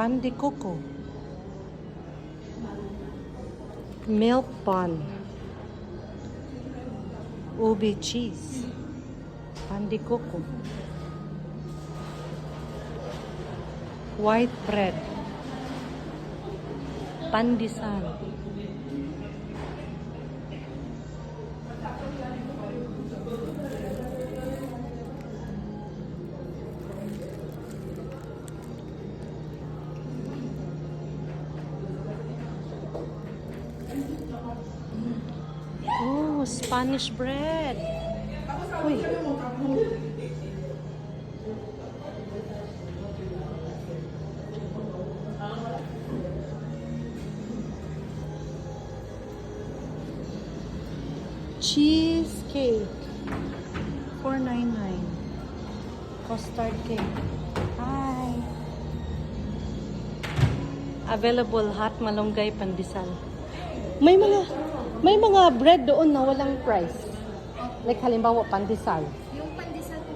Pan de coco. Milk bun. Ube cheese. Pan de coco. White bread. Pandesal. Oh, Spanish bread. Uy. Cheesecake. $4.99. Custard cake. Hi. Available hot malunggay pandesal. May mga bread doon na walang price. Like halimbawa pandesal. Yung pandesal ko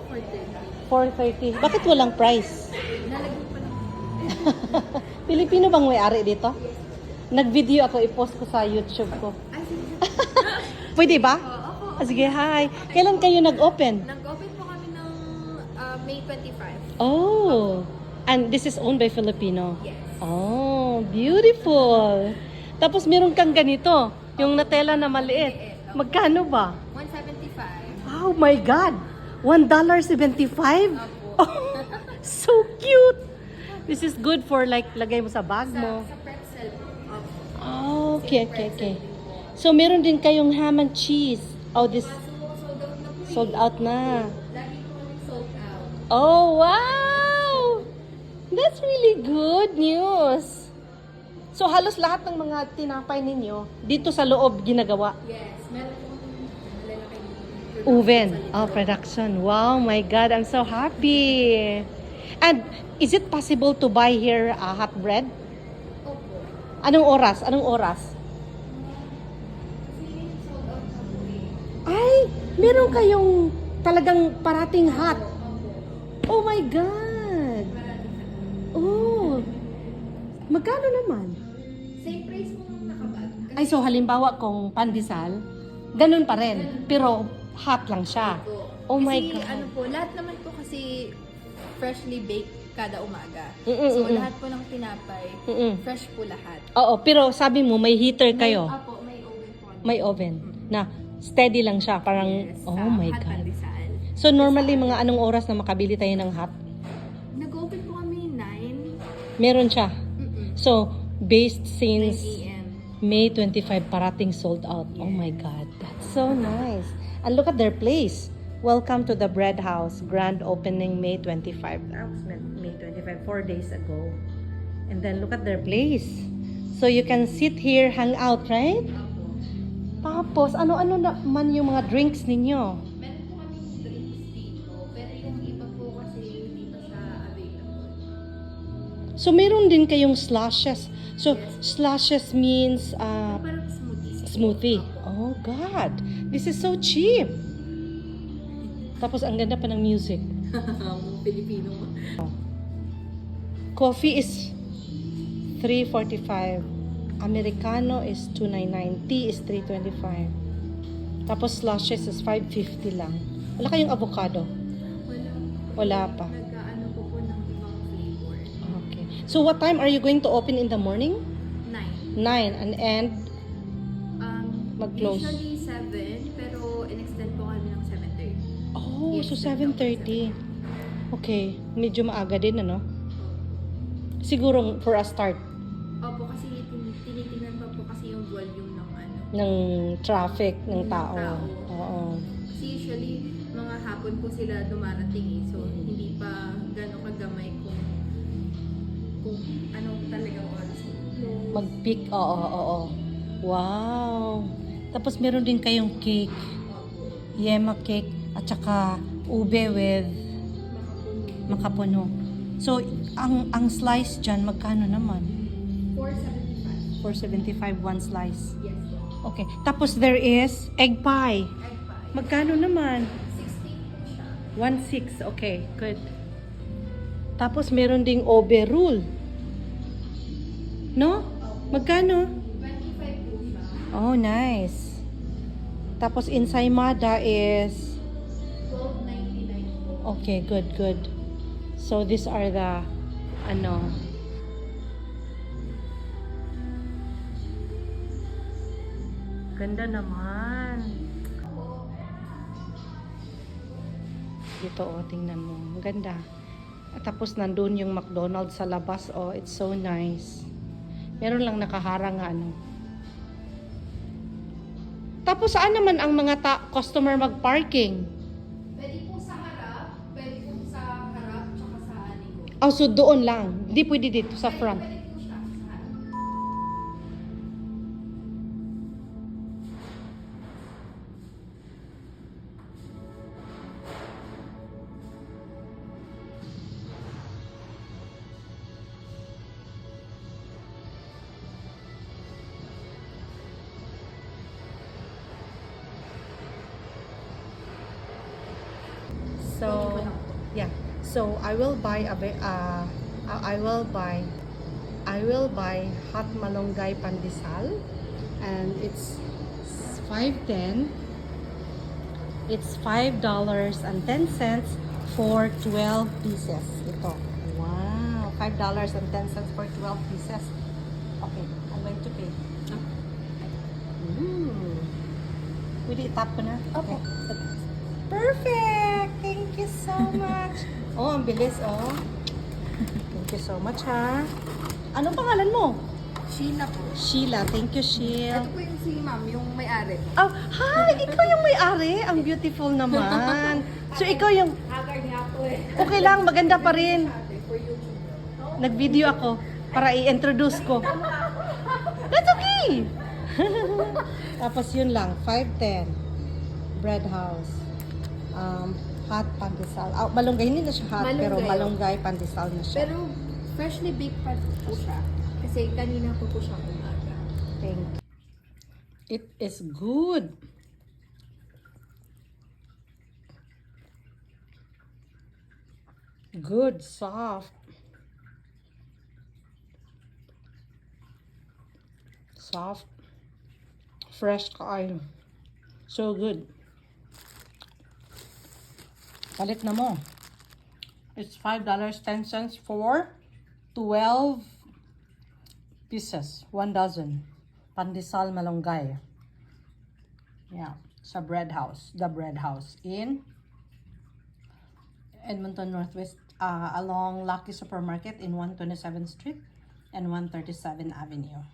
430. $4.30. Bakit walang price? Nalagyan pa ng Pilipino bang may-ari dito? Nag-video ako, i-post ko sa YouTube ko. Ay, sige. Pwede ba? Oo. Ah, sige, hi. Kailan kayo nag-open? Nag-open po kami ng May 25. Oh. And this is owned by Filipino? Yes. Oh, beautiful. Tapos meron kang ganito, yung Nutella na maliit. Magkano ba? 175. Oh my God! $1.75? Opo. Oh, so cute! This is good for like, lagay mo sa bag mo. Sa pretzel po. Opo. Oh, okay. So, meron din kayong ham and cheese. Oh, this Sold out na po. sold out na. Lagi po kami sold out. Oh, wow! That's really good news. So, halos lahat ng mga tinapay ninyo, dito sa loob ginagawa. Yes. Meron po malalaking Oven. Oh, production. Wow, my God, I'm so happy. And, is it possible to buy here hot bread? Opo. Anong oras? Anong oras? Kasi sold out na po eh. Ay, meron kayong talagang parating hot. Oh my God! Oh, magkano naman? Same price po nung nakabag. Ay, so halimbawa kung pandesal, ganun pa rin. Pero hot lang siya. Oh my Kasi God. ano po, lahat naman po kasi freshly baked kada umaga. Mm-mm, So mm-mm. lahat po ng tinapay, Mm-mm. fresh po lahat. Oo, pero sabi mo may heater kayo. Apo, may oven po. May oven na steady lang siya. Parang, Yes, oh sa my hot God. pandesal. So normally mga anong oras na makabili tayo ng hot? Nag-open po kami 9. Meron siya. Mm-mm. So, based 9 since a.m. May 25 parating sold out. Oh my God, that's so nice. And look at their place. Welcome to the Bread House. Grand opening May 25. That was May 25, 4 days ago. And then look at their place. So you can sit here, hang out, right? Apo. Tapos, ano-ano naman yung mga drinks ninyo? Meron po kami drinks dito, pero yung iba po kasi hindi pa siya available. So meron din kayong slashes. So Yes. slashes means Parang smoothies. smoothie. Oh God, this is so cheap. Tapos ang ganda pa ng music. Filipino. Coffee is $3.45. Americano is $2.99. Tea is $3.25. Tapos slashes is $5.50 lang. Wala kayong avocado? Wala pa. Nag-ano po ng ibang flavor. Okay. So what time are you going to open in the morning? 9. 9 and end? Mag-close. Usually 7, pero in-extend po kami ng 7:30. Oh, Yes, so 7:30. Okay, medyo maaga din ano? Siguro for a start Opo, kasi tinitingnan pa po kasi yung volume ng ano. ng traffic ng Ng tao. tao. Oo. Kasi usually, mga hapon po sila dumarating eh. So, hindi pa gano'ng kagamay kung ano talagang oras mo. Mag-peak. Oo. Wow. Tapos meron din kayong cake. Yema cake at saka ube with makapuno. So, ang slice dyan, magkano naman? 475. $4.75 one slice. Yes. Okay. Tapos there is egg pie. Egg pie. Magkano naman? 16 po siya. 1.6. Okay, good. Tapos meron ding ube roll. No? Magkano? 25 po siya. Oh, nice. Tapos ensaymada is... 12.99 po. Okay, good, good. So, these are the... Ano... Ganda naman. Dito, oh, tingnan mo. Ang ganda. At tapos nandun yung McDonald's sa labas. Oh, it's so nice. Meron lang nakaharang nga, ano. Tapos saan naman ang mga customer mag-parking? Pwede po sa harap, tsaka sa aliko. Oh, so doon lang. Hindi pwede dito sa front. Pwede po siya sa harap. So, yeah. So I will buy I will buy hot malunggay pandesal, and it's 5.10. It's $5.10 for 12 pieces. Ito. Wow, $5.10 for 12 pieces. Okay, I'm going to pay. Pwede itap ko na? Okay. Perfect! Thank you so much. Oh, ang bilis, oh. Thank you so much, ha. Anong pangalan mo? Sheila po. Sheila. Thank you, Sheila. Ito po yung si ma'am, yung may-ari. Oh, hi! Ikaw yung may-ari. Ang beautiful naman. So, ikaw yung... Haggard niya po eh. Okay lang, maganda pa rin. For YouTube. Nag-video ako para i-introduce ko. That's okay! Tapos yun lang, 5.10. Bread House. Hot pandesal. Oh, malunggay, hindi na siya hot, pero Malunggay. malunggay pandesal na siya. Pero freshly baked pa po siya. Kasi kanina po siya umaga. Thank you. It is good. Good, soft. Soft. Fresh kayo. So good. Palit na mo. It's $5.10 for 12 pieces. 1 dozen. Pandesal malunggay. Yeah. Sa Bread House. The Bread House in Edmonton Northwest, along Lucky Supermarket in 127th Street and 137 Avenue.